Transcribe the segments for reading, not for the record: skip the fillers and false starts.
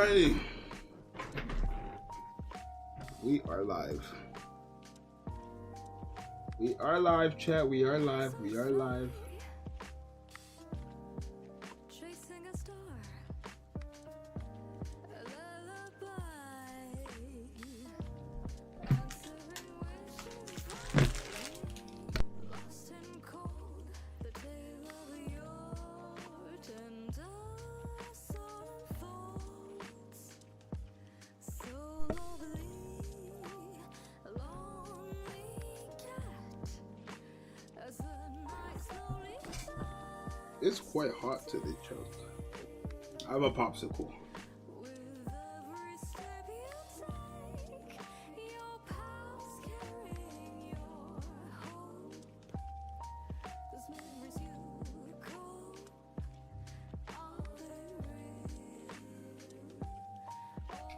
Alrighty. We are live. We are live, chat. We are live. We are live. It's quite hot today, Chuck. I have a popsicle.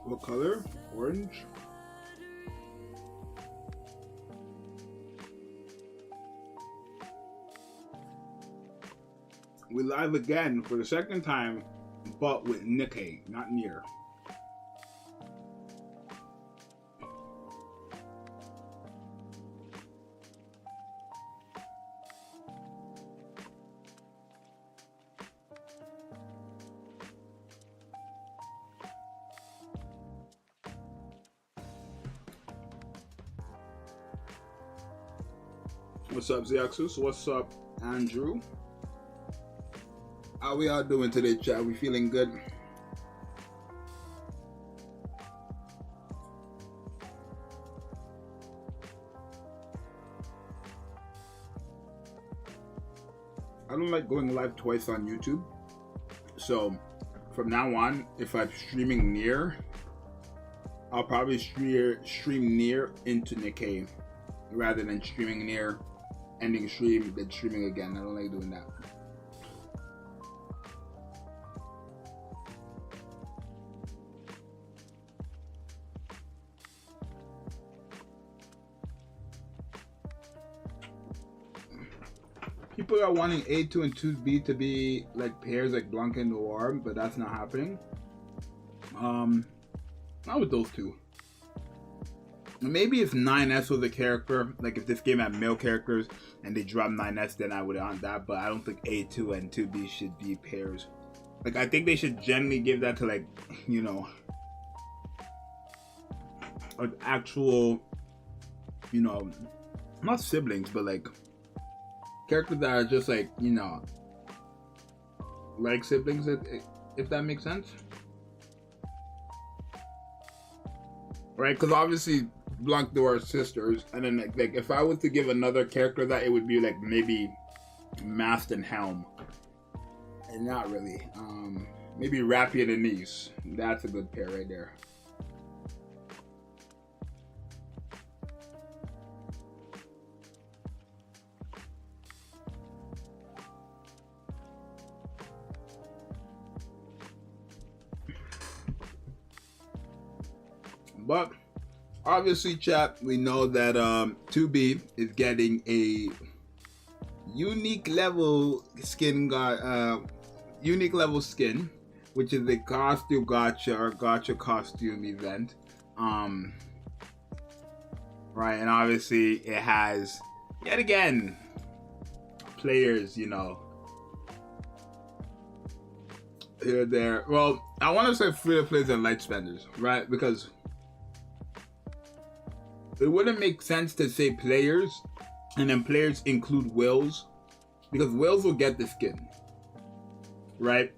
What color? Orange? We live again for the second time, but with Nikke, not NIER. What's up, Zxous? What's up, Andrew? How we all doing today, chat? We feeling good? I don't like going live twice on YouTube. So from now on, if I'm streaming NIER, I'll probably stream NIER into Nikke rather than streaming NIER, ending stream, then streaming again. I don't like doing that. People are wanting A2 and 2B to be like pairs like Blanc and Noir, but that's not happening. Not with those two. Maybe if 9S was a character, like if this game had male characters and they dropped 9S, then I would want that, but I don't think A2 and 2B should be pairs. Like, I think they should generally give that to, like, you know, an actual, you know, not siblings, but like characters that are just like, you know, like siblings, if that makes sense. Right? Because obviously Blanc Noir are sisters, and then like if I was to give another character that, it would be like maybe Mast and Helm. And not really. Maybe Rappy and Anise. That's a good pair right there. But obviously, chat, we know that 2B is getting a unique level skin, unique level skin, which is a costume gacha or gacha costume event. Right, and obviously it has yet again players, you know, here, there. Well, I want to say free to players and light spenders, right? Because it wouldn't make sense to say players and then players include whales, because whales will get the skin, right?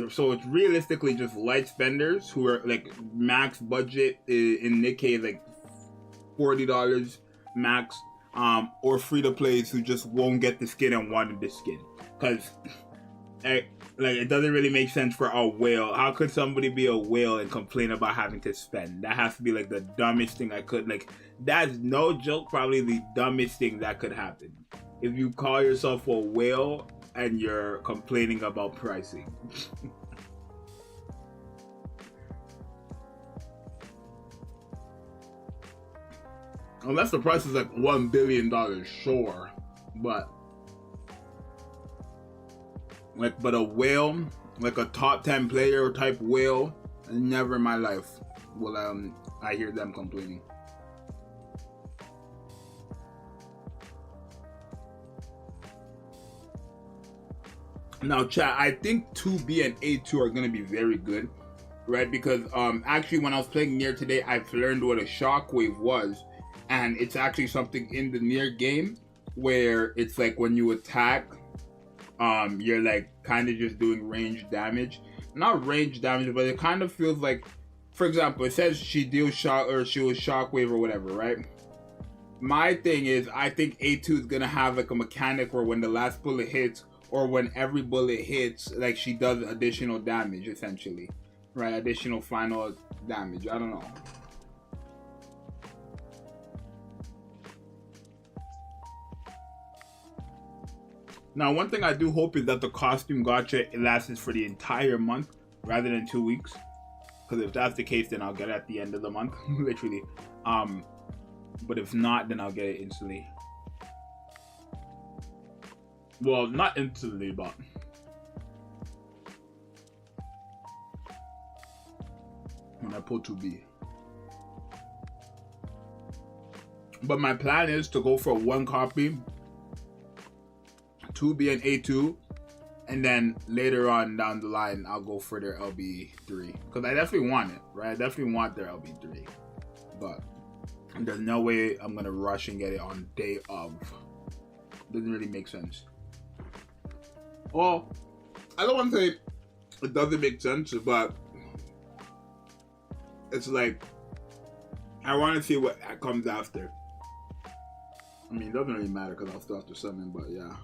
So it's realistically just light spenders who are like max budget in Nikke, like $40 max, or free to plays who just won't get the skin and wanted the skin, because like it doesn't really make sense for a whale. How could somebody be a whale and complain about having to spend? That has to be like the dumbest thing I could, like, that's no joke, probably the dumbest thing that could happen. If you call yourself a whale and you're complaining about pricing. Unless the price is like $1 billion, sure. But like, but a whale, like a top 10 player type whale, Never in my life will I hear them complaining. Now, chat, I think 2B and A2 are gonna be very good, right? Because actually, when I was playing NIER today, I've learned what a shockwave was, and it's actually something in the NIER game where it's like when you attack, you're like kind of just doing range damage. Not range damage, but it kind of feels like, for example, it says she deals shot or she was shockwave or whatever, right? My thing is, I think A2 is gonna have like a mechanic where when the last bullet hits, or when every bullet hits, like she does additional damage, essentially, right? Additional final damage. I don't know. Now, one thing I do hope is that the costume gacha lasts for the entire month rather than 2 weeks. Because if that's the case, then I'll get it at the end of the month, literally. But if not, then I'll get it instantly. Well, not instantly, but when I pull 2B. But my plan is to go for 1 copy, 2B and A2, and then later on down the line, I'll go for their LB3. Because I definitely want it, right? I definitely want their LB3. But there's no way I'm going to rush and get it on day of. Doesn't really make sense. Well, I don't want to say it doesn't make sense, but it's like I want to see what comes after. I mean, it doesn't really matter because I'll still have to summon, but yeah.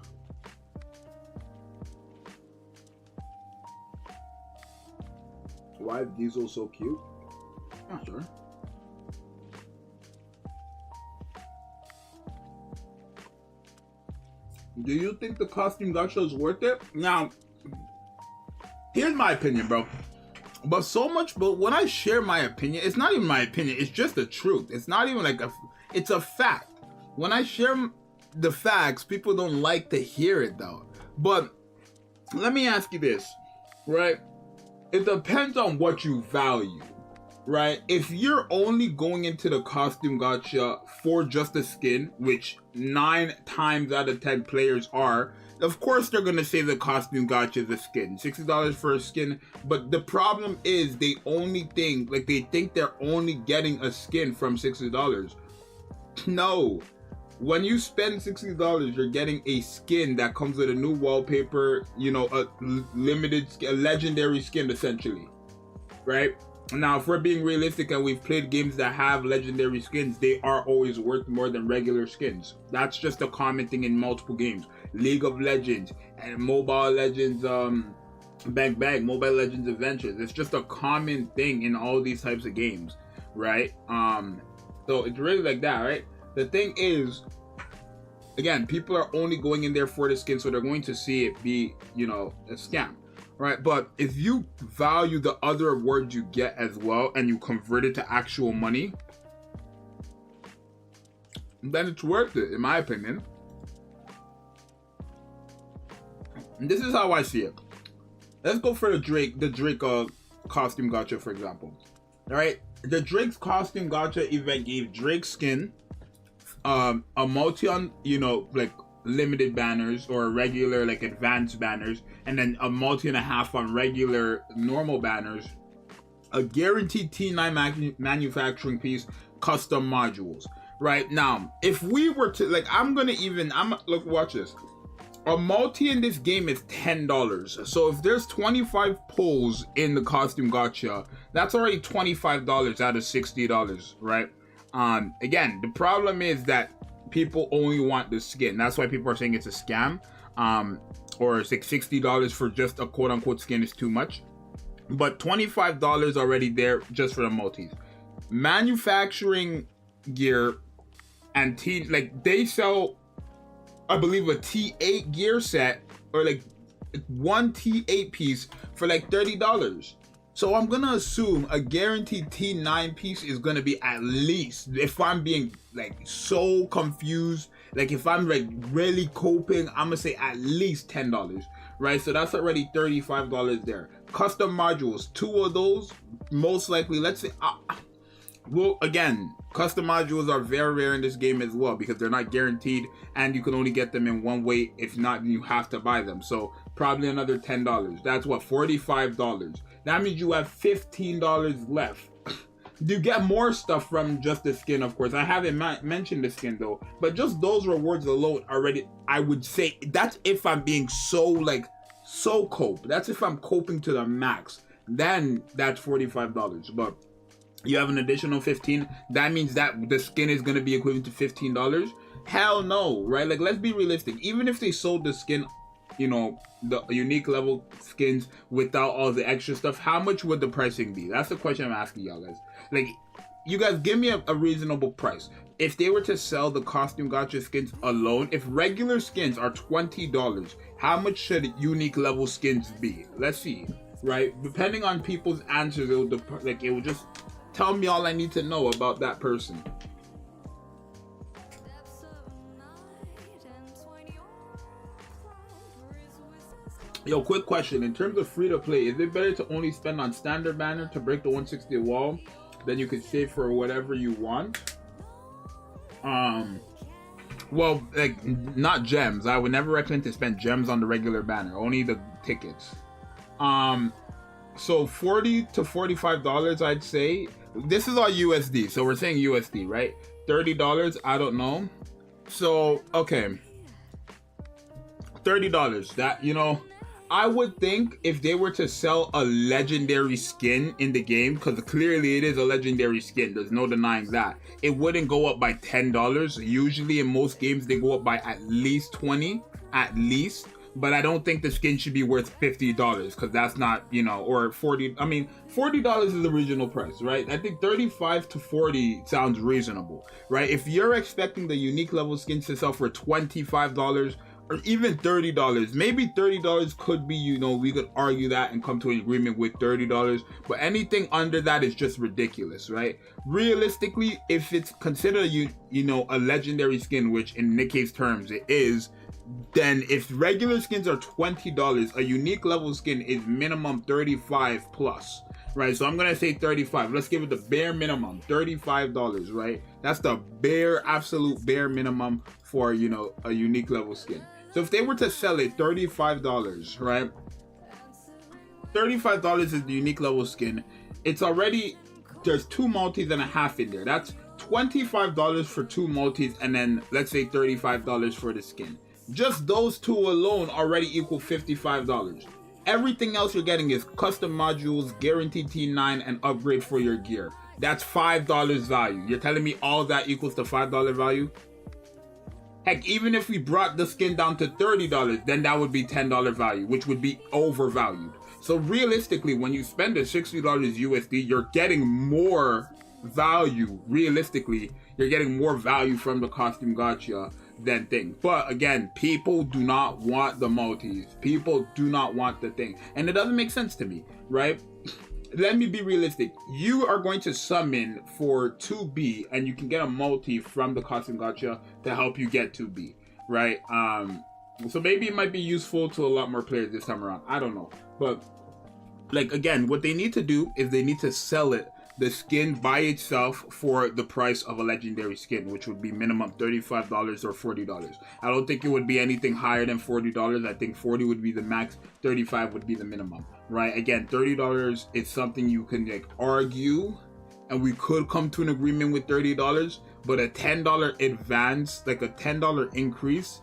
Why is Zxous so cute? Not sure. Do you think the costume gacha is worth it? Now, here's my opinion, bro. But when I share my opinion, it's not even my opinion. It's just the truth. It's not even like it's a fact. When I share the facts, people don't like to hear it though. But let me ask you this, right? It depends on what you value, right? If you're only going into the costume gacha for just the skin, which 9 times out of 10 players are, of course they're gonna say the costume gacha is a skin, $60 for a skin. But the problem is they think they're only getting a skin from $60. No, when you spend $60, you're getting a skin that comes with a new wallpaper, you know, a legendary skin essentially, right? Now, if we're being realistic and we've played games that have legendary skins, they are always worth more than regular skins. That's just a common thing in multiple games. League of Legends and Mobile Legends, Bang, Mobile Legends Adventures. It's just a common thing in all these types of games, right? So it's really like that, right? The thing is, again, people are only going in there for the skin, so they're going to see it be, you know, a scam. Right, but if you value the other rewards you get as well and you convert it to actual money, then it's worth it, in my opinion. And this is how I see it. Let's go for the Drake costume gacha, for example. All right, the Drake's costume gacha event gave Drake skin, a multi on, you know, like limited banners or regular like advanced banners, and then a multi and a half on regular normal banners, a guaranteed T9 manufacturing piece, custom modules. Right now, if we were to look, watch this. A multi in this game is $10. So if there's 25 pulls in the costume gacha, that's already $25 out of $60, right? Again, the problem is that people only want the skin. That's why people are saying it's a scam. Or it's like $60 for just a quote-unquote skin is too much. But $25 already there just for the multis. Manufacturing gear and they sell, I believe, a T8 gear set or like one T8 piece for like $30. So I'm gonna assume a guaranteed T9 piece is gonna be at least, if I'm being like so confused, like if I'm like really coping, I'm gonna say at least $10, right? So that's already $35 there. Custom modules, 2 of those, most likely, let's say, well, again, custom modules are very rare in this game as well because they're not guaranteed and you can only get them in one way. If not, you have to buy them. So probably another $10. That's what, $45. That means you have $15 left. You get more stuff from just the skin, of course. I haven't mentioned the skin though, but just those rewards alone already, I would say, that's if I'm being so cope. That's if I'm coping to the max. Then that's $45. But you have an additional 15. That means that the skin is going to be equivalent to $15. Hell no, right? Like, let's be realistic. Even if they sold the skin, you know, the unique level skins without all the extra stuff, how much would the pricing be? That's the question I'm asking y'all guys. Like, you guys give me a reasonable price. If they were to sell the costume gacha skins alone, if regular skins are $20, how much should unique level skins be? Let's see, right? Depending on people's answers, it will just tell me all I need to know about that person. Yo, quick question. In terms of free to play, is it better to only spend on standard banner to break the 160 wall? Then you can save for whatever you want? Well, like, not gems. I would never recommend to spend gems on the regular banner. Only the tickets. So $40 to $45, I'd say. This is all USD. So we're saying USD, right? $30, I don't know. So, okay. $30. That, you know, I would think if they were to sell a legendary skin in the game, because clearly it is a legendary skin, there's no denying that, it wouldn't go up by $10. Usually in most games they go up by at least 20, at least. But I don't think the skin should be worth $50 because that's not, you know, or 40. I mean, $40 is the original price, right? I think 35 to 40 sounds reasonable, right? If you're expecting the unique level skins to sell for $25 or even $30, maybe $30 could be, you know, we could argue that and come to an agreement with $30, but anything under that is just ridiculous, right? Realistically, if it's considered, you know, a legendary skin, which in Nikke's terms it is, then if regular skins are $20, a unique level skin is minimum 35 plus, right? So I'm gonna say 35. Let's give it the bare minimum, $35, right? That's the bare, absolute bare minimum for, you know, a unique level skin. So if they were to sell it $35, right? $35 is the unique level skin. It's already, there's 2 multis and a half in there. That's $25 for 2 multis, and then let's say $35 for the skin. Just those 2 alone already equal $55. Everything else you're getting is custom modules, guaranteed T9, and upgrade for your gear. That's $5 value. You're telling me all that equals to $5 value? Heck, even if we brought the skin down to $30, then that would be $10 value, which would be overvalued. So realistically, when you spend the $60 USD, you're getting more value. Realistically, you're getting more value from the costume gacha than thing. But again, people do not want the multis. People do not want the thing. And it doesn't make sense to me, right? Let me be realistic. You are going to summon for 2B and you can get a multi from the costume gacha to help you get 2B, right? So maybe it might be useful to a lot more players this time around. I don't know. But like, again, what they need to do is they need to sell it, the skin by itself, for the price of a legendary skin, which would be minimum $35 or $40. I don't think it would be anything higher than $40. I think 40 would be the max, 35 would be the minimum, right? Again, $30 is something you can like argue, and we could come to an agreement with $30, but a $10 advance, like a $10 increase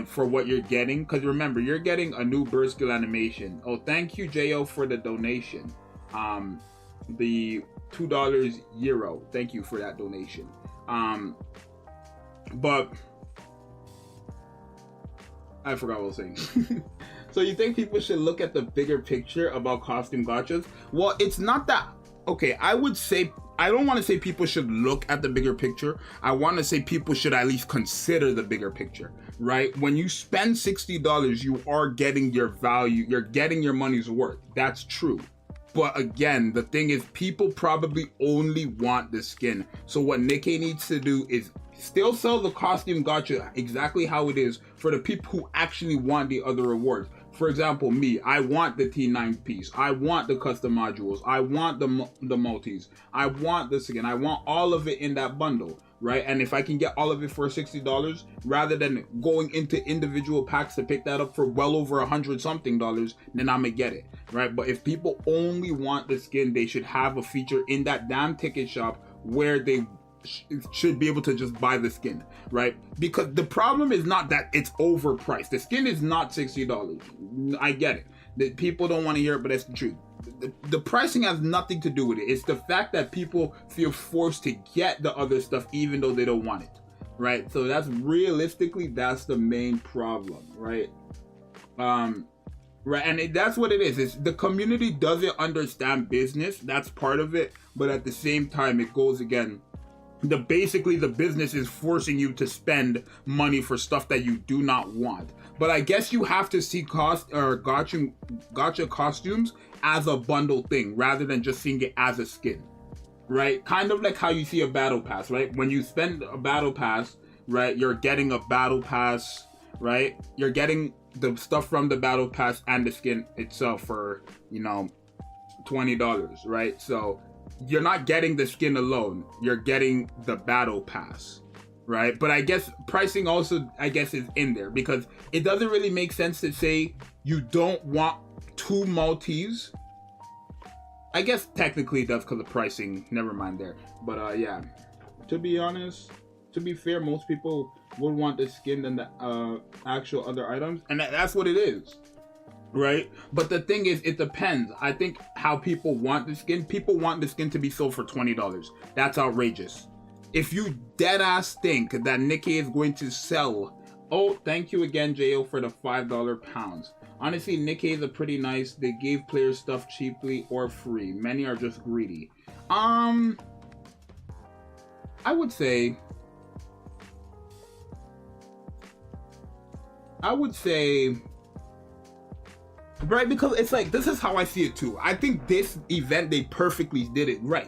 for what you're getting, because remember, you're getting a new burst skill animation. Oh, thank you, Jo, for the donation. The $2 euro, thank you for that donation. But I forgot what I was saying. So you think people should look at the bigger picture about costume gachas? Well, it's not that. Okay, I would say, I don't want to say people should look at the bigger picture. I want to say people should at least consider the bigger picture, right? When you spend $60, you are getting your value. You're getting your money's worth. That's true. But again, the thing is, people probably only want the skin. So what Nikke needs to do is still sell the costume gacha exactly how it is for the people who actually want the other rewards. for example, me, I want the T9 piece. I want the custom modules. I want the multis. I want this again. I want all of it in that bundle, right? And if I can get all of it for $60, rather than going into individual packs to pick that up for well over $100-something, then I'm gonna get it, right? But if people only want the skin, they should have a feature in that damn ticket shop where they should be able to just buy the skin, right? Because the problem is not that it's overpriced. The skin is not $60. I get it. The people don't want to hear it, but that's the truth. The pricing has nothing to do with it. It's the fact that people feel forced to get the other stuff even though they don't want it, right? So that's realistically, that's the main problem, right? Right, and that's what it is. It's the community doesn't understand business. That's part of it, but at the same time, it goes again. Basically the business is forcing you to spend money for stuff that you do not want. But I guess you have to see gacha costumes as a bundle thing rather than just seeing it as a skin, right? Kind of like how you see a battle pass, right? When you spend a battle pass, right, you're getting a battle pass, right? You're getting the stuff from the battle pass and the skin itself for, you know, $20, right? So you're not getting the skin alone, you're getting the battle pass, right? But I guess pricing also, I guess, is in there because it doesn't really make sense to say you don't want 2 multis. I guess technically it does because of pricing, never mind there. But yeah, to be honest, to be fair, most people would want the skin than the actual other items, and that's what it is, right? But the thing is, it depends. I think how people want the skin. People want the skin to be sold for $20. That's outrageous. If you dead ass think that Nikke is going to sell, oh, thank you again, Jo, for the $5 pounds. Honestly, Nikke is a pretty nice. They gave players stuff cheaply or free. Many are just greedy. I would say. Right, because it's like, this is how I see it too. I think this event, they perfectly did it right.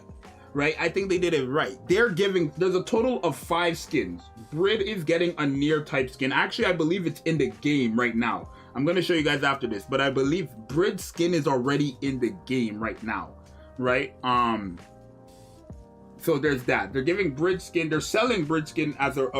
I think they did it right. There's a total of 5 skins. Brid is getting a NIER type skin. Actually, I believe it's in the game right now. I'm going to show you guys after this, but I believe Brid's skin is already in the game right now, right? So there's that. They're giving Brid skin. They're selling Brid skin as a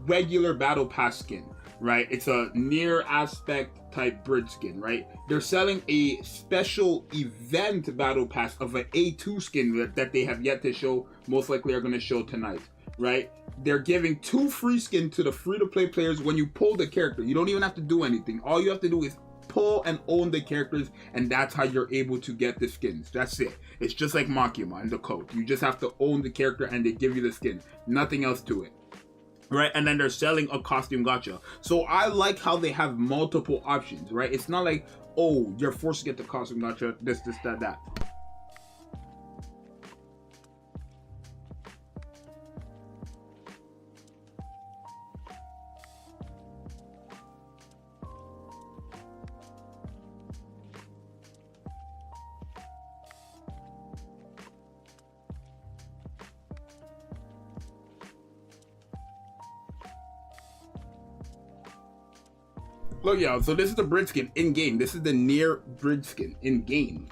regular battle pass skin, right? It's a NIER aspect type Brid skin, right? They're selling a special event battle pass of an A2 skin that they have yet to show, most likely are going to show tonight, right? They're giving 2 free skins to the free-to-play players when you pull the character. You don't even have to do anything. All you have to do is pull and own the characters, and that's how you're able to get the skins. That's it. It's just like Makima and the code. You just have to own the character and they give you the skin. Nothing else to it. Right, and then they're selling a costume gacha. So I like how they have multiple options, right? It's not like, oh, you're forced to get the costume gacha, this, that. Look, y'all, so this is the Brid skin in-game. This is the NIER Brid skin in-game.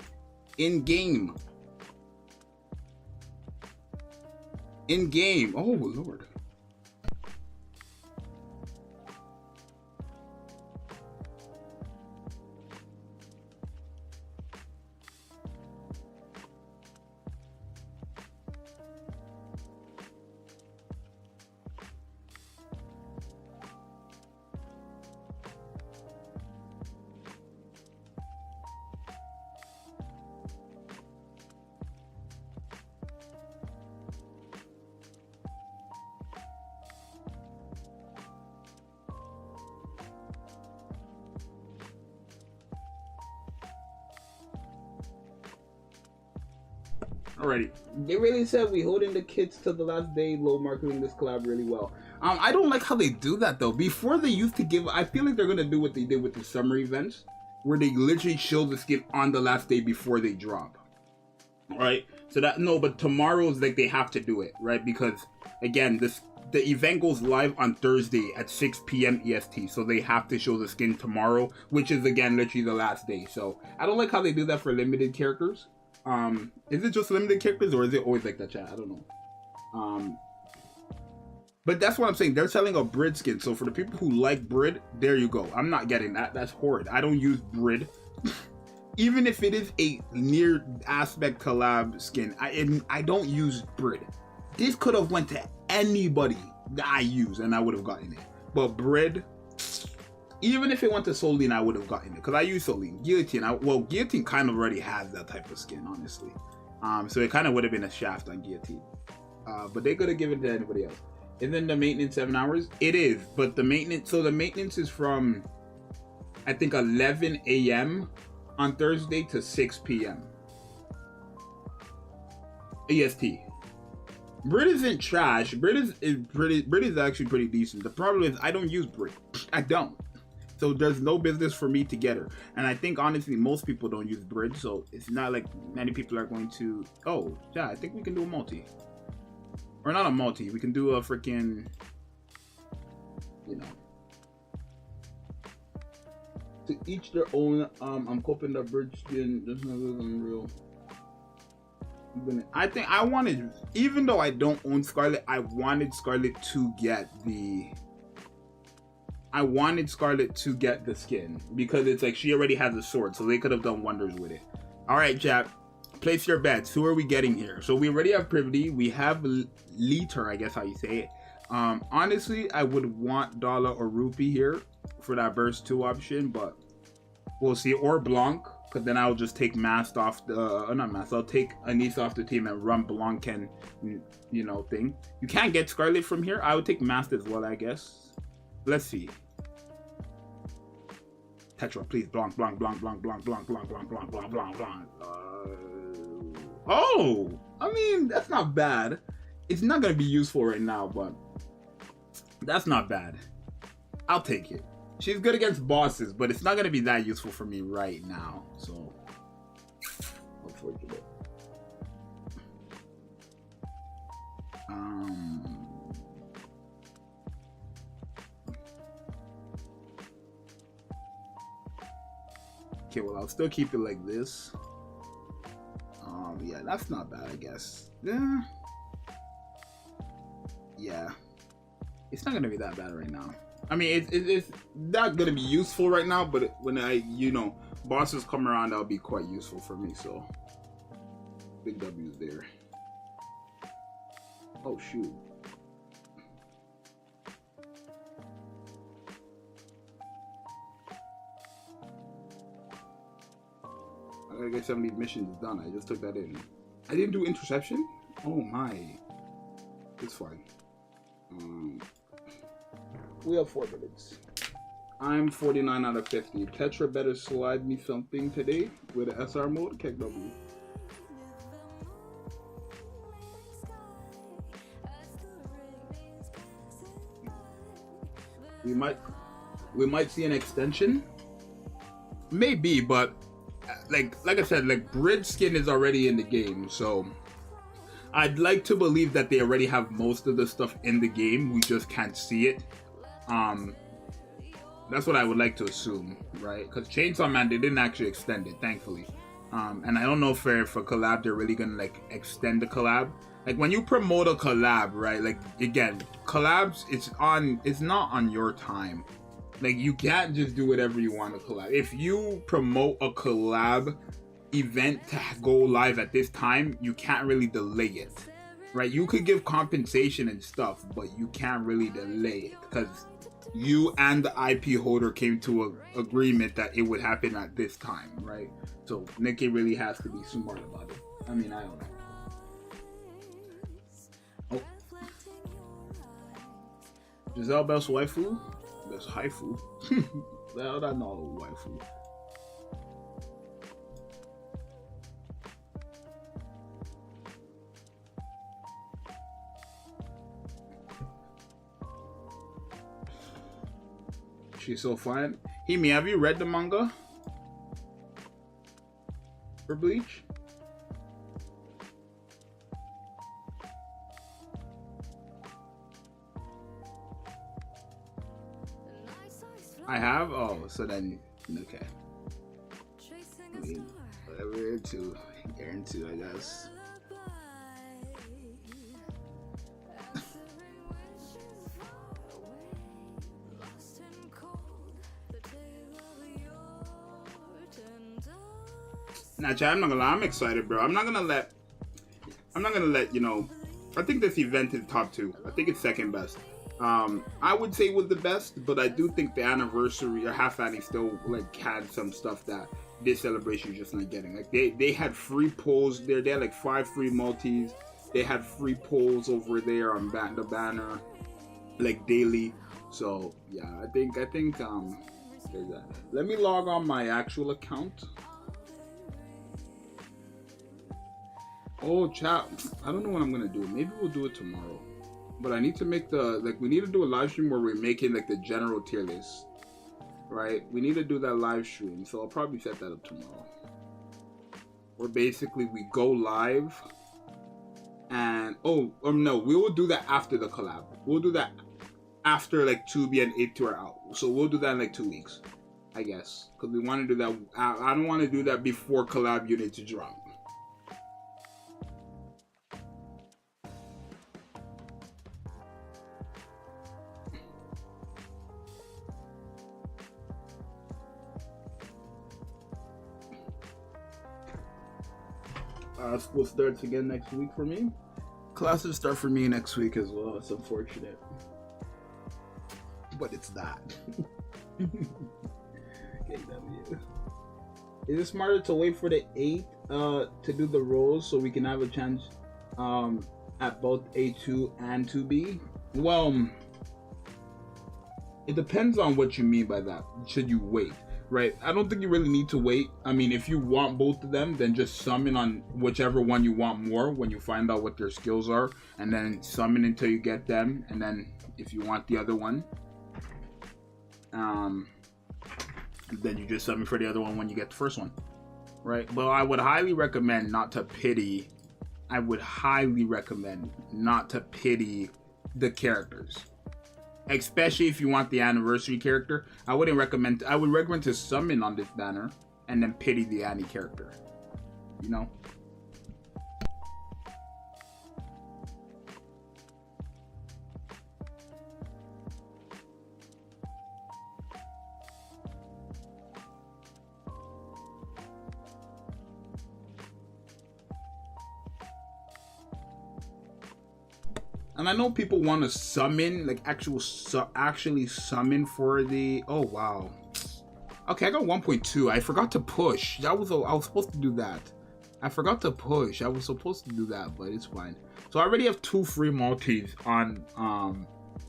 In-game. In-game. Oh, Lord. Alrighty, they really said we holding the kids to the last day, low marketing this collab really well. I don't like how they do that though. Before they used to give, I feel like they're gonna do what they did with the summer events, where they literally show the skin on the last day before they drop. Right? So that, no, but tomorrow's like they have to do it, right? Because again, the event goes live on Thursday at 6 p.m. EST, so they have to show the skin tomorrow, which is again literally the last day. So I don't like how they do that for limited characters. Is it just limited characters or is it always like that, chat? I don't know. But that's what I'm saying. They're selling a Brid skin. So for the people who like Brid, there you go. I'm not getting that. That's horrid. I don't use Brid. Even if it is a NIER aspect collab skin, I don't use Brid. This could have went to anybody that I use and I would have gotten it. But Brid, even if it went to Soline, I would have gotten it. Because I use Soline. Guillotine, well, Guillotine kind of already has that type of skin, honestly. So it kind of would have been a shaft on Guillotine. But they could have given it to anybody else. And then the maintenance 7 hours? It is, but the maintenance, so the maintenance is from, I think 11 a.m. on Thursday to 6 p.m. EST. Brid isn't trash. Brid is actually pretty decent. The problem is I don't use Brid. I don't. So there's no business for me to get her. And I think honestly most people don't use Brid, so it's not like many people are going to, oh yeah, I think we can do a multi. Or not a multi, we can do a freaking, you know. To each their own. I'm coping the Brid skin. This is unreal. I think I wanted, even though I don't own Scarlet, I wanted Scarlet to get the skin because it's like she already has a sword, so they could have done wonders with it. All right, chat. Place your bets. Who are we getting here? So we already have Privity. We have Liter, I guess how you say it. Honestly, I would want Dollar or Rupee here for that burst 2 option, but we'll see. Or Blanc, because then I'll just take Mast off the, not Mast, I'll take Anise off the team and run Blanc and, you know, thing. You can't get Scarlet from here. I would take Mast as well, I guess. Let's see. Tetra, please. Blanc, Blanc, Blanc, Blanc, Blanc, Blanc, Blanc, Blanc, Blanc, Blanc, Blanc, Blanc. Oh, I mean, that's not bad. It's not going to be useful right now, but that's not bad. I'll take it. She's good against bosses, but it's not going to be that useful for me right now. So, unfortunate. Okay, well, I'll still keep it like this. Yeah, that's not bad, I guess. Yeah. It's not gonna be that bad right now. I mean, it's not gonna be useful right now, but when you know, bosses come around, that'll be quite useful for me, so. Big W's there. Oh, shoot. I gotta get some of these missions done. I just took that in. I didn't do interception? Oh my. It's fine. We have 4 minutes. I'm 49 out of 50. Tetra better slide me something today with an SR mode. Kick W. We might see an extension. Maybe, but like I said, like Brid skin is already in the game, so I'd like to believe that they already have most of the stuff in the game. We just can't see it. That's what I would like to assume, right? Because Chainsaw Man, they didn't actually extend it, thankfully. And I don't know if for collab they're really gonna like extend the collab. Like when you promote a collab, right? Like again, collabs, it's not on your time. Like you can't just do whatever you want to collab. If you promote a collab event to go live at this time, you can't really delay it, right? You could give compensation and stuff, but you can't really delay it because you and the IP holder came to an agreement that it would happen at this time, right? So Nikke really has to be smart about it. I mean, I don't know. Oh. Giselle best waifu? Best haifu? Well, that's not a waifu. She's so fine. Himi, have you read the manga for Bleach? I have? Oh, so then, okay. I mean, whatever you're into, I guess. Nah, Chad, I'm not gonna lie, I'm excited, bro. I'm not gonna let, you know, I think this event is top 2. I think it's second best. I would say it was the best, but I do think the anniversary or half annie still like had some stuff that this celebration is just not getting. Like they had free polls there. They had like 5 free multis. They had free polls over there on the banner, like daily. So yeah, I think there's that. Let me log on my actual account. Oh, chat. I don't know what I'm gonna do. Maybe we'll do it tomorrow. But I need to make we need to do a live stream where we're making like the general tier list. Right? We need to do that live stream. So I'll probably set that up tomorrow. Where basically we go live and no, we will do that after the collab. We'll do that after like 2B and 8 are out. So we'll do that in like 2 weeks, I guess. Because we want to do that. I don't want to do that before collab units drop. School starts again next week for me. Classes start for me next week as well. It's unfortunate, but it's not. KW. Is it smarter to wait for the 8 to do the rolls so we can have a chance at both A2 and 2B? Well, it depends on what you mean by that. Should you wait? Right, I don't think you really need to wait. I mean, if you want both of them, then just summon on whichever one you want more when you find out what their skills are, and then summon until you get them. And then if you want the other one, then you just summon for the other one when you get the first one, right? But I would highly recommend not to pity. I would highly recommend not to pity the characters. Especially if you want the anniversary character, I would recommend to summon on this banner and then pity the Annie character. You know? And I know people want to summon, like actually summon for the. Oh wow. Okay, I got 1.2. I forgot to push. I was supposed to do that. I forgot to push. I was supposed to do that, but it's fine. So I already have 2 free multis on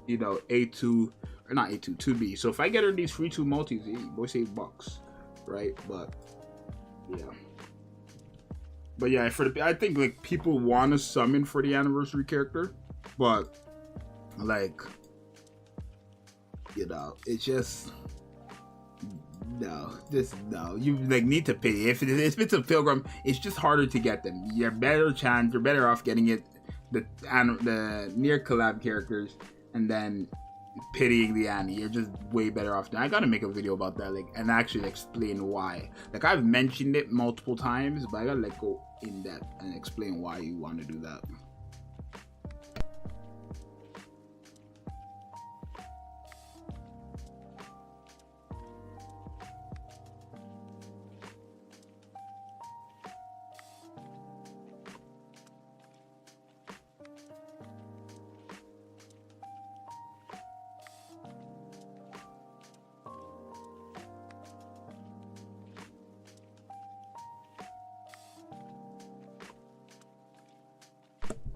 you know, A2 or not A2, 2B. So if I get her these free 2 multis, boy, save $8, right? But yeah. But yeah, I think like people want to summon for the anniversary character. But like, you know, it's just no. You like need to pay. If it's a pilgrim, it's just harder to get them. You're better off getting it the NIER collab characters and then pitying the Annie. You're just way better off. I gotta make a video about that, like, and actually explain why. Like I've mentioned it multiple times, but I gotta like go in depth and explain why you want to do that.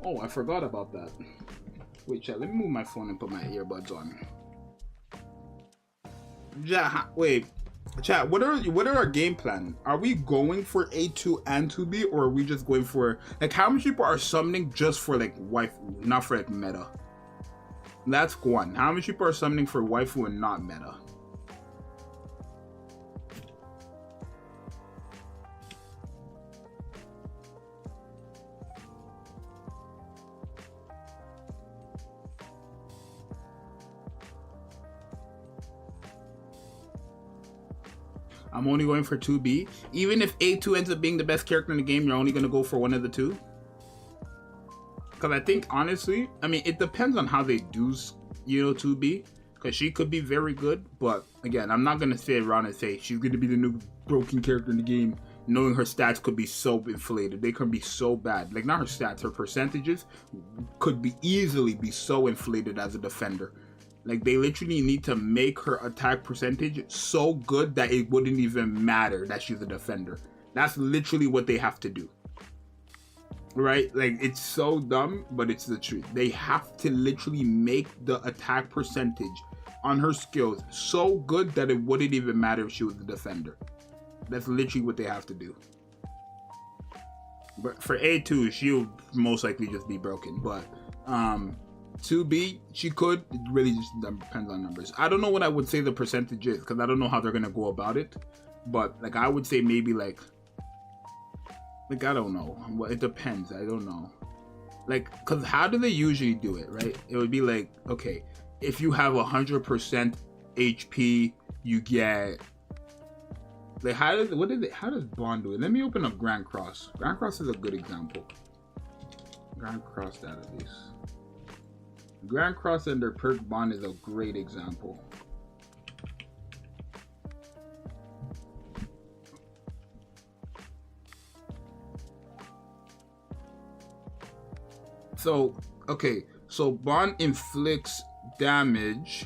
Oh, I forgot about that. Wait, chat, let me move my phone and put my earbuds on. Yeah, wait. Chat, what are our game plan? Are we going for A2 and 2B, or are we just going for, like, how many people are summoning just for, like, waifu, not for, like, meta? That's one. How many people are summoning for waifu and not meta? I'm only going for 2B. Even if A2 ends up being the best character in the game, you're only going to go for one of the two? Because I think, honestly, I mean, it depends on how they do, you know, 2B. Because she could be very good. But, again, I'm not going to sit around and say she's going to be the new broken character in the game, knowing her stats could be so inflated. They could be so bad. Like, not her stats, her percentages could be easily be so inflated as a defender. Like, they literally need to make her attack percentage so good that it wouldn't even matter that she's a defender. That's literally what they have to do. Right? Like, it's so dumb, but it's the truth. They have to literally make the attack percentage on her skills so good that it wouldn't even matter if she was a defender. That's literally what they have to do. But for A2, she'll most likely just be broken. But 2B, she could. It really just depends on numbers. I don't know what I would say the percentage is, because I don't know how they're going to go about it. But, like, I would say maybe, like, I don't know. Well, it depends. I don't know. Like, because how do they usually do it, right? It would be like, okay, if you have 100% HP, you get... Like, how does Bond do it? Let me open up Grand Cross. Grand Cross is a good example. Grand Cross database. Grand Cross and their perk Bond is a great example. So, okay, so Bond inflicts damage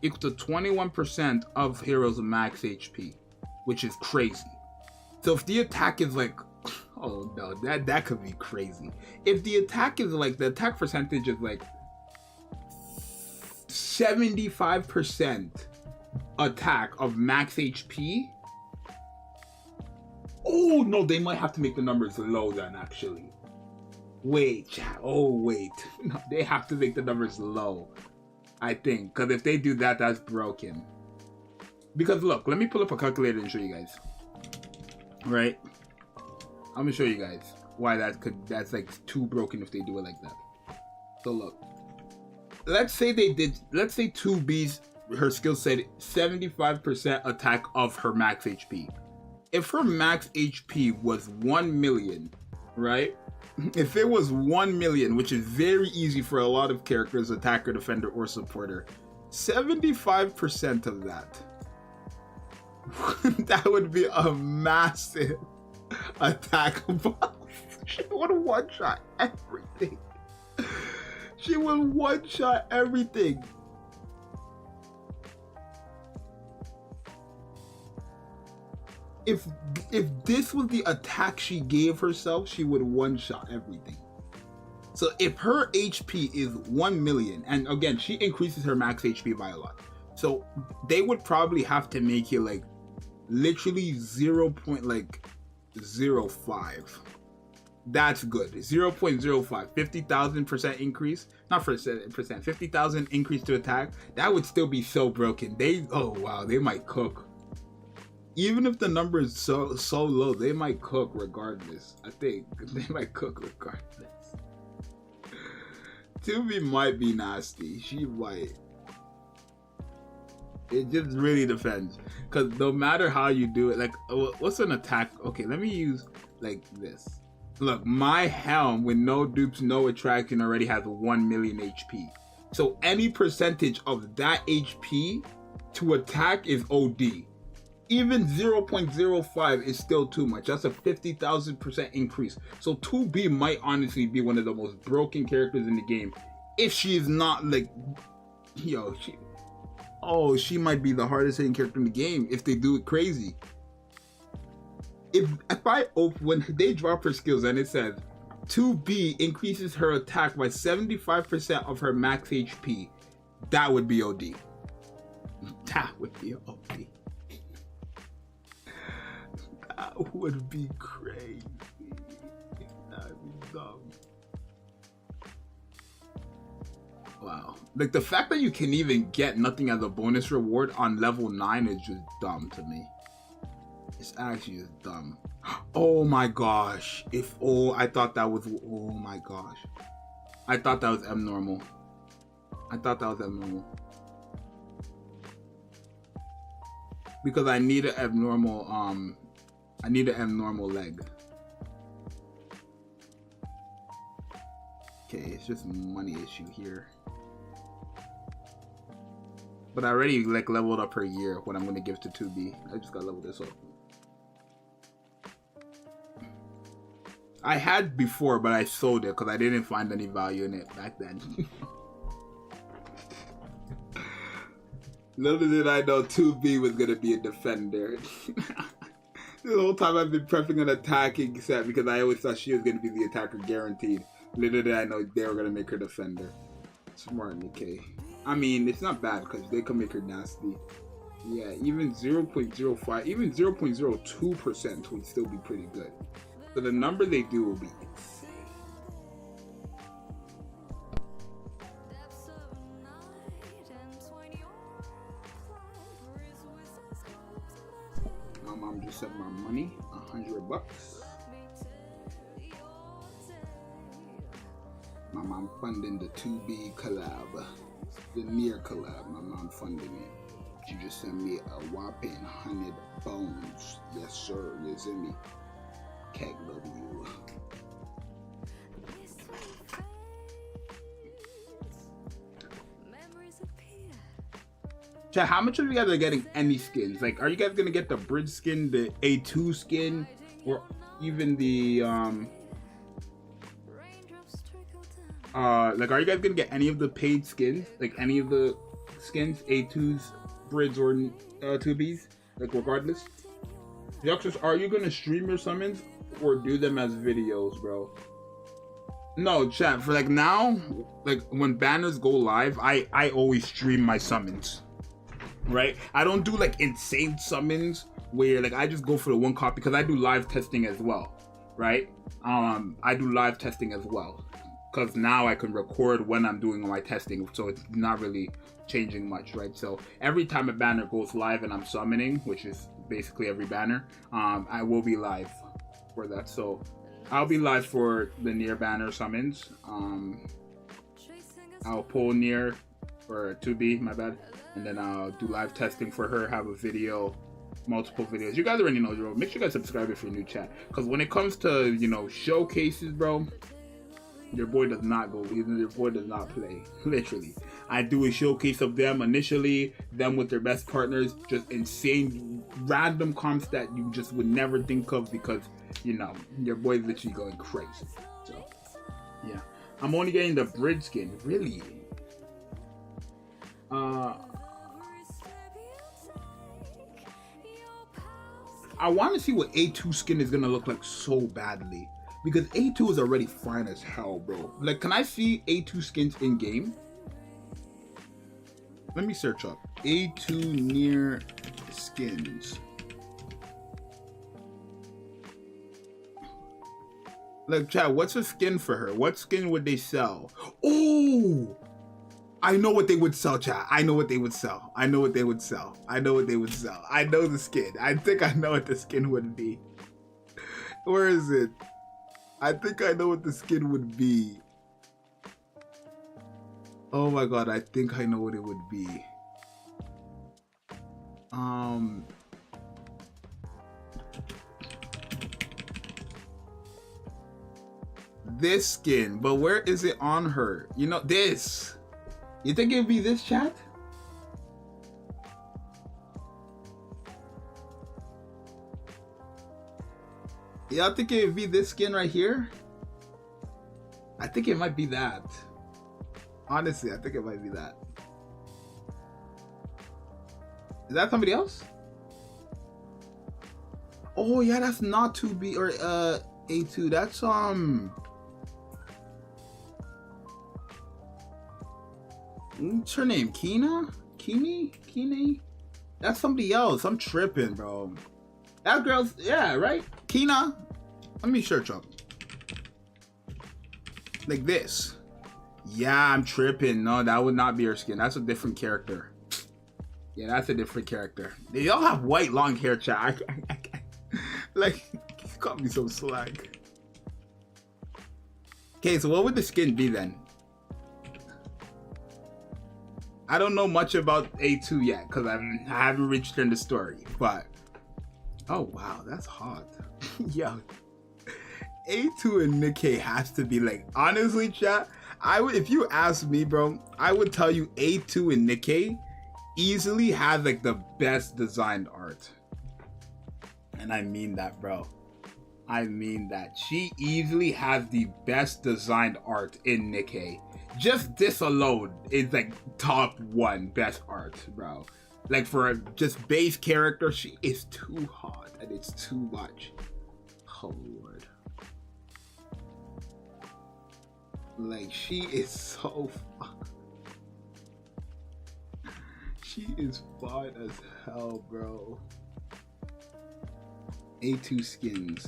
equal to 21% of heroes' max HP, which is crazy. So if the attack is like, oh no, that could be crazy. If the attack is like, the attack percentage is like 75% attack of max HP. Oh no, they might have to make the numbers low then actually. Wait, chat. Oh wait, no, they have to make the numbers low, I think, because if they do that, that's broken. Because look, let me pull up a calculator and show you guys. Right, I'm gonna show you guys why that's like too broken if they do it like that. So look, let's say 2B's, her skill set 75% attack of her max HP. If her max HP was 1 million, right? If it was 1 million, which is very easy for a lot of characters, attacker, defender, or supporter, 75% of that, that would be a massive attack buff. She would one-shot everything. She would one-shot everything. If this was the attack she gave herself, she would one-shot everything. So if her HP is 1 million, and again, she increases her max HP by a lot. So they would probably have to make it like literally 0.05. That's good. 0.05, 50,000% increase, not percent, 50,000 increase to attack. That would still be so broken. Oh wow, they might cook. Even if the number is so low, they might cook regardless. I think they might cook regardless. 2B might be nasty. She might. It just really depends. Because no matter how you do it, like, what's an attack? Okay, let me use like this. Look, my helm with no dupes, no attraction already has 1 million HP. So any percentage of that HP to attack is OD. Even 0.05 is still too much. That's a 50,000% increase. So 2B might honestly be one of the most broken characters in the game. If she is not like, she might be the hardest hitting character in the game if they do it crazy. When they drop her skills and it says 2B increases her attack by 75% of her max HP, that would be OD. That would be OD. That would be crazy. That would be dumb. Wow. Like, the fact that you can even get nothing as a bonus reward on level 9 is just dumb to me. It's actually just dumb. Oh my gosh. I thought that was, oh my gosh. I thought that was abnormal. because I need an abnormal leg. Okay, it's just a money issue here. But I already like leveled up her year when I'm gonna give to 2B. I just gotta level this up. I had before, but I sold it because I didn't find any value in it back then. Little did I know 2B was gonna be a defender. The whole time I've been prepping an attacking set because I always thought she was gonna be the attacker guaranteed. Little did I know they were gonna make her defender. Smart Nikke. I mean, it's not bad because they can make her nasty. Yeah, even 0.05, even 0.02% would still be pretty good. So the number they do will be insane. My mom just sent my money, $100. My mom funding the 2B collab, the NIER collab. My mom funding it. She just sent me a whopping 100 bones. Yes, sir. You see me? Keg W. Chat, how much of you guys are getting any skins? Like, are you guys gonna get the bridge skin, the A2 skin, or even the like, are you guys gonna get any of the paid skins? Like any of the skins, A2s, bridge, or 2Bs? Like, regardless. Zxous, are you gonna stream your summons or do them as videos, bro? No, chat, for like now, like when banners go live, I always stream my summons, right? I don't do like insane summons where like I just go for the one copy because I do live testing as well, right? I do live testing as well because now I can record when I'm doing my testing, so it's not really changing much, right? So every time a banner goes live and I'm summoning, which is basically every banner, I will be live for that. So I'll be live for the NIER banner summons. I'll pull NIER for 2B, my bad, and then I'll do live testing for her, have a video, multiple videos. You guys already know, bro. Make sure you guys subscribe if you're new, chat, because when it comes to, you know, showcases, bro, your boy does not go, even your boy does not play. Literally, I do a showcase of them initially, them with their best partners, just insane random comps that you just would never think of because, you know, your boy's literally going crazy. So yeah, I'm only getting the bridge skin. Really? I want to see what A2 skin is gonna look like so badly, because A2 is already fine as hell, bro. Like, can I see A2 skins in game? Let me search up A2 NIER skins. Like, chat, what's a skin for her? What skin would they sell? Oh, I know what they would sell, chat. I know what they would sell. I know what they would sell. I know what they would sell. I know the skin. I think I know what the skin would be. Where is it? I think I know what the skin would be. Oh my god, I think I know what it would be. This skin, but where is it on her? You know, this. You think it'd be this, chat? Yeah, I think it'd be this skin right here. I think it might be that. Honestly, I think it might be that. Is that somebody else? Oh yeah, that's not 2B or A2. That's what's her name? Kina? Kine? That's somebody else. I'm tripping, bro. That girl's, yeah, right? Kina? Let me search up. Like this. Yeah, I'm tripping. No, that would not be her skin. That's a different character. Yeah, that's a different character. They all have white long hair, chat. Like, you got me so slag. Okay, so what would the skin be then? I don't know much about A2 yet because I haven't reached in the story. But oh wow, that's hot. Yo, A2 and Nikke has to be like, honestly, chat. I would, if you ask me, bro, I would tell you A2 and Nikke easily has like the best designed art. And I mean that, bro. I mean that. She easily has the best designed art in Nikke. Just this alone is like top 1 best art, bro. Like for a just base character, she is too hot and it's too much. Oh Lord. Like she is so fun. She is fun as hell, bro. A2 skins.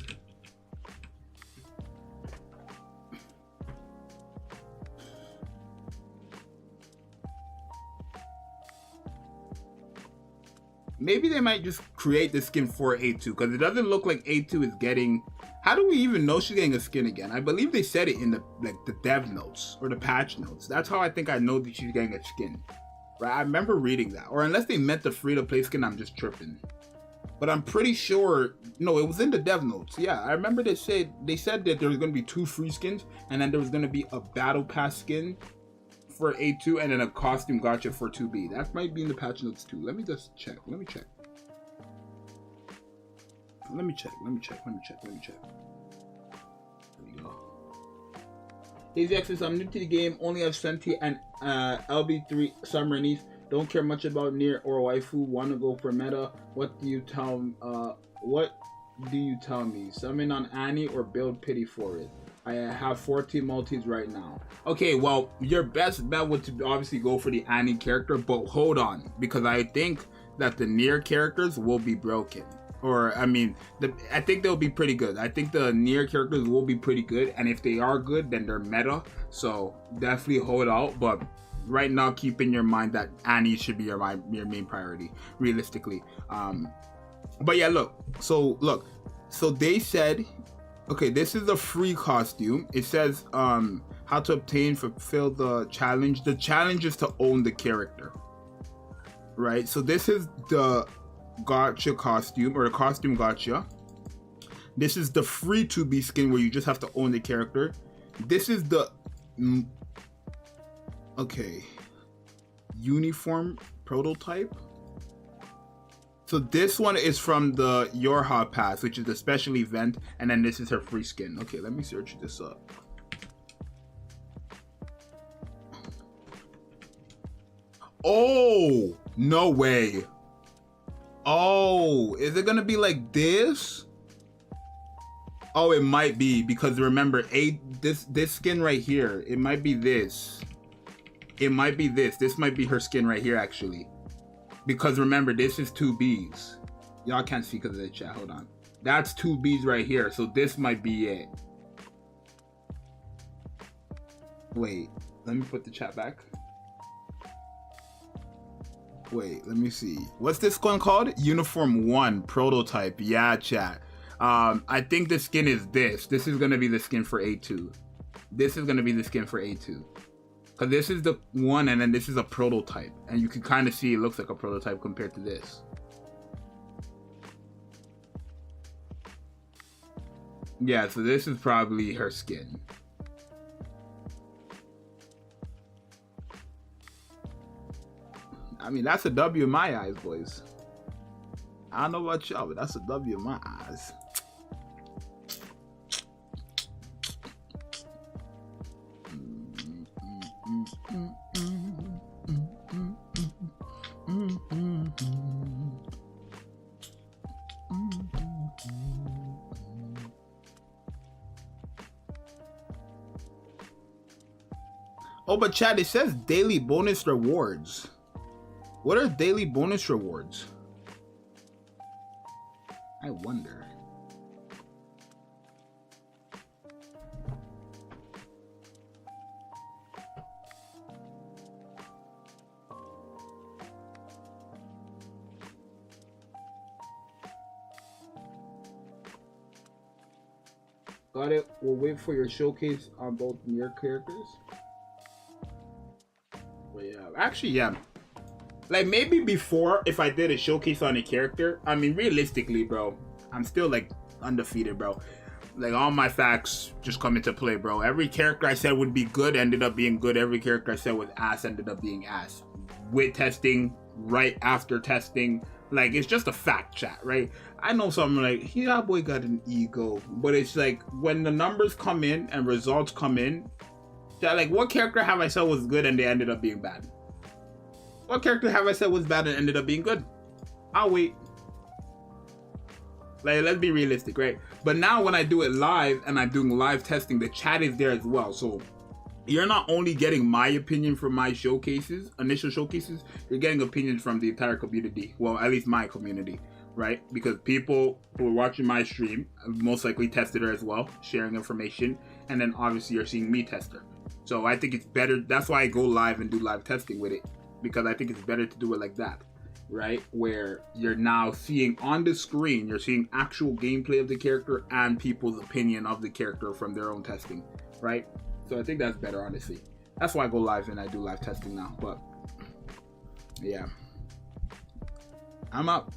Maybe they might just create the skin for A2 because it doesn't look like A2 is getting. How do we even know she's getting a skin again? I believe they said it in the dev notes or the patch notes. That's how I think I know that she's getting a skin. Right? I remember reading that. Or unless they meant the free to play skin, I'm just tripping. But I'm pretty sure, no, it was in the dev notes. Yeah, I remember they said that there was going to be 2 free skins and then there was going to be a battle pass skin for A2 and then a costume gacha for 2B. That might be in the patch notes too. Let me just check. Let me check. There we go. Hey Zxous, I'm new to the game, only have Senti and LB3 Summer Niece. Don't care much about NIER or waifu. Wanna go for meta? What do you tell me? Summon on Annie or build pity for it? I have 14 multis right now. Okay, well, your best bet would to obviously go for the Annie character, but hold on, because I think that the NIER characters will be broken. Or, I mean, I think they'll be pretty good. I think the NIER characters will be pretty good, and if they are good, then they're meta. So, definitely hold out, but right now, keep in your mind that Annie should be your main priority, realistically. But yeah, look. So they said, okay, this is a free costume. It says how to obtain, fulfill the challenge. The challenge is to own the character, right? So this is the gacha costume, or the costume gacha. This is the free 2B skin where you just have to own the character. This is the uniform prototype. So this one is from the Yorha pass, which is the special event, and then this is her free skin. Okay, let me search this up. Oh, no way. Oh, is it gonna be like this? Oh, it might be, because remember, this skin right here, it might be this. It might be this. This might be her skin right here, actually. Because remember, this is 2Bs. Y'all can't see because of the chat. Hold on. That's 2Bs right here. So this might be it. Wait, let me put the chat back. Wait, let me see. What's this one called? Uniform 1 prototype. Yeah, chat. I think the skin is this. This is going to be the skin for A2. This is going to be the skin for A2. Because this is the one, and then this is a prototype. And you can kind of see it looks like a prototype compared to this. Yeah, so this is probably her skin. I mean, that's a W in my eyes, boys. I don't know about y'all, but that's a W in my eyes. Oh, but chat, it says daily bonus rewards. What are daily bonus rewards? I wonder. Got it. We'll wait for your showcase on both NIER characters. But yeah, actually, yeah. Like, maybe before, if I did a showcase on a character, I mean, realistically, bro, I'm still, like, undefeated, bro. Like, all my facts just come into play, bro. Every character I said would be good ended up being good. Every character I said was ass ended up being ass. With testing, right after testing. Like, it's just a fact, chat, right? I know something like, yeah, boy got an ego. But it's like, when the numbers come in and results come in, chat, like, what character have I said was good and they ended up being bad? What character have I said was bad and ended up being good? I'll wait. Like, let's be realistic, right? But now when I do it live and I'm doing live testing, the chat is there as well. So you're not only getting my opinion from my showcases, initial showcases, you're getting opinions from the entire community. Well, at least my community, right? Because people who are watching my stream most likely tested her as well, sharing information. And then obviously you're seeing me test her. So I think it's better. That's why I go live and do live testing with it. Because I think it's better to do it like that, right? Where you're now seeing on the screen, you're seeing actual gameplay of the character and people's opinion of the character from their own testing, right? So I think that's better, honestly. That's why I go live and I do live testing now. But yeah, I'm up.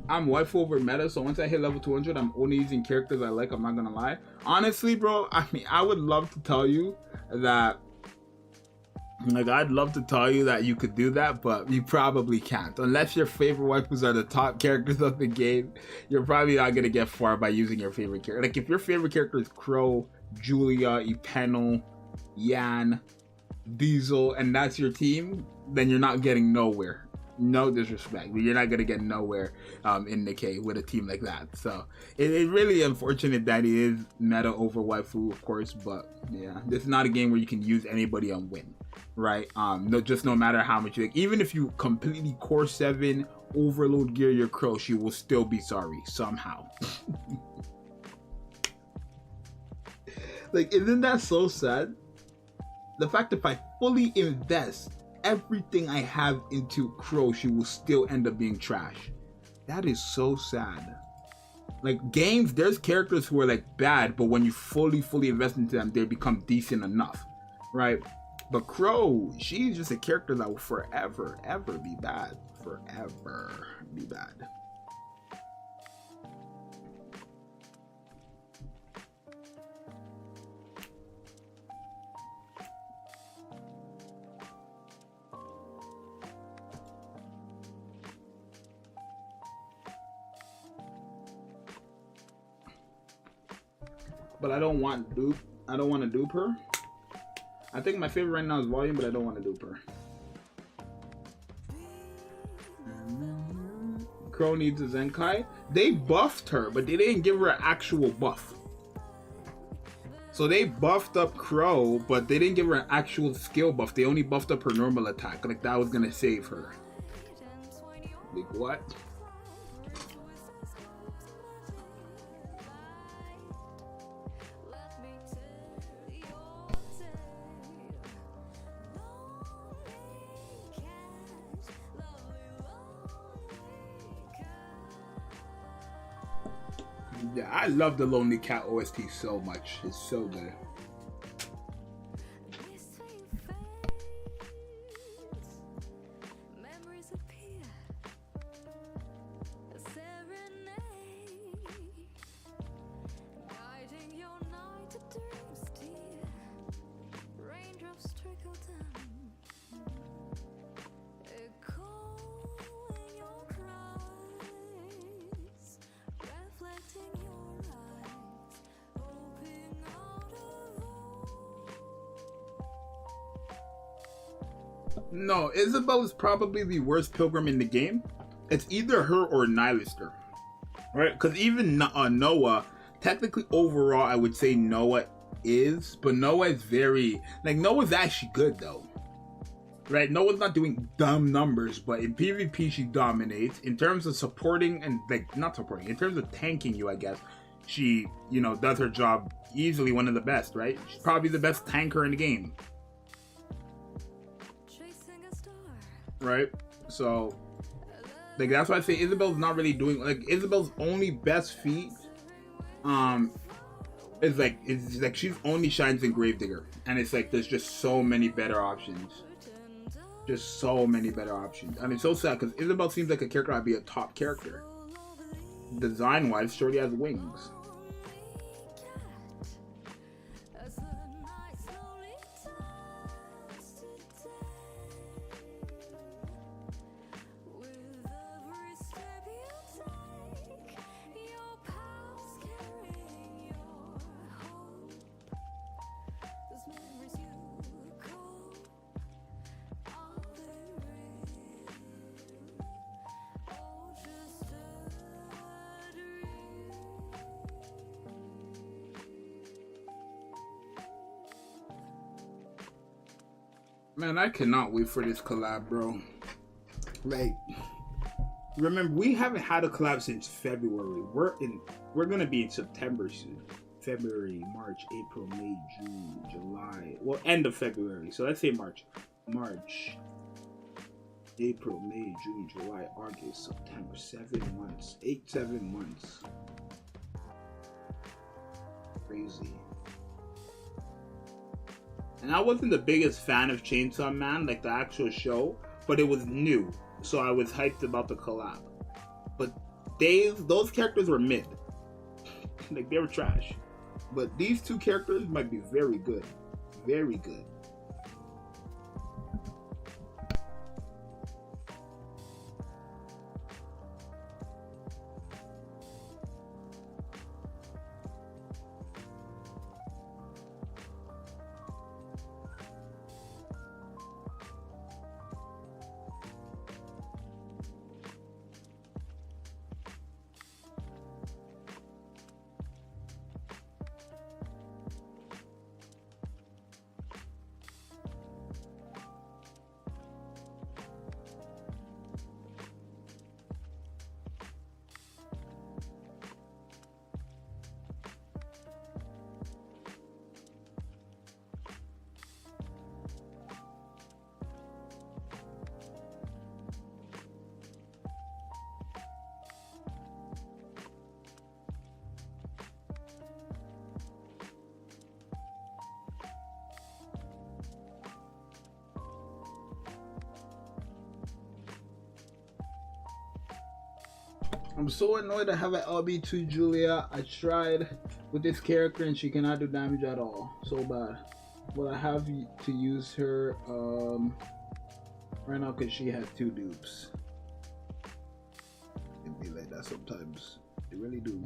I'm wife over meta, so once I hit level 200, I'm only using characters I like. I'm not gonna lie. Honestly, bro, I mean, I would love to tell you that, like, I'd love to tell you that you could do that, but you probably can't. Unless your favorite waifus are the top characters of the game, you're probably not gonna get far by using your favorite character. Like, if your favorite character is Crow, Julia, Epenel, Yan, Diesel, and that's your team, then you're not getting nowhere. No disrespect, but you're not gonna get nowhere in Nikke with a team like that. So it's really unfortunate that it is meta over waifu, of course, but yeah, this is not a game where you can use anybody and win, right? No matter how much you like, even if you completely core 7 overload gear your Crow, she will still be sorry somehow. Like, isn't that so sad? The fact if I fully invest everything I have into Crow, she will still end up being trash. That is so sad. Like, games, there's characters who are like bad, but when you fully invest into them, they become decent enough, right? But Crow, she's just a character that will forever, ever be bad. Forever be bad. But I don't want dupe. I don't want to dupe her. I think my favorite right now is Volume, but I don't want to dupe her. Crow needs a Zenkai. They buffed her, but they didn't give her an actual buff. So they buffed up Crow, but they didn't give her an actual skill buff. They only buffed up her normal attack. Like, that was gonna save her. Like, what? Yeah, I love the Lonely Cat OST so much. It's so good. No, Isabel is probably the worst pilgrim in the game. It's either her or Nihilister, right? Because even Noah, technically overall, I would say Noah is, but Noah is very, like, Noah's actually good though, right? Noah's not doing dumb numbers, but in PvP she dominates. In terms of supporting and, like, not supporting, in terms of tanking you, I guess, she, you know, does her job easily, one of the best, right? She's probably the best tanker in the game. Right? So, like, that's why I say Isabel's not really doing, like, Isabel's only best feat it's like she's only shines in Gravedigger, and it's like there's just so many better options. Just so many better options. I mean, so sad because Isabel seems like a character I'd be a top character. Design wise, Shorty has wings. Man, I cannot wait for this collab, bro. Like, remember, we haven't had a collab since February. We're gonna be in September soon. February, March, April, May, June, July. Well, end of February. So let's say March, April, May, June, July, August, September. 7 months. 7 months. Crazy. And I wasn't the biggest fan of Chainsaw Man, like the actual show, but it was new, so I was hyped about the collab. But those characters were mid. Like, they were trash. But these two characters might be very good. Very good. I'm so annoyed I have an LB2 Julia. I tried with this character and she cannot do damage at all. So bad. But I have to use her right now because she has 2 dupes. It be like that sometimes. They really do.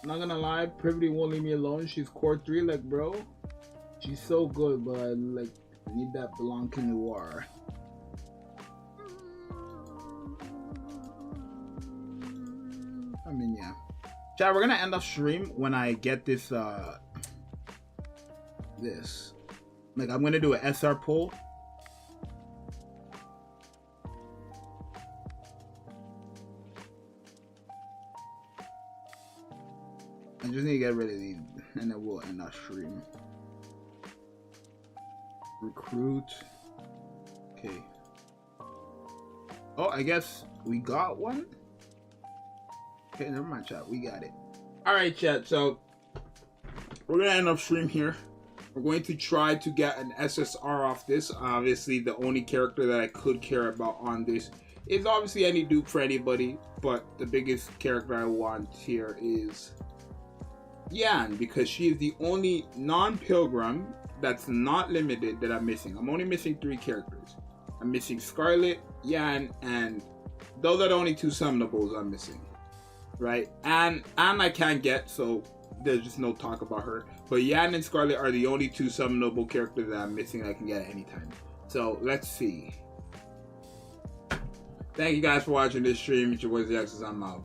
Not gonna lie, Privity won't leave me alone. She's core 3, like, bro. She's so good, but I need that Blanc Noir. I mean, yeah. Chat, we're gonna end off stream when I get this, Like, I'm gonna do an SR pull. I just need to get rid of these, and then we'll end our stream. Recruit. Okay. Oh, I guess we got one? Okay, never mind, chat. We got it. Alright, chat. So, we're going to end up stream here. We're going to try to get an SSR off this. Obviously, the only character that I could care about on this is obviously any dupe for anybody. But the biggest character I want here is Yan, because she is the only non-pilgrim that's not limited that I'm missing. I'm only missing 3 characters. I'm missing Scarlet, Yan, and those are the only 2 summonables I'm missing. Right? And I can't get, so there's just no talk about her. But Yan and Scarlet are the only 2 summonable characters that I'm missing I can get at any time. So let's see. Thank you guys for watching this stream. It's your boy Zxous. I'm out.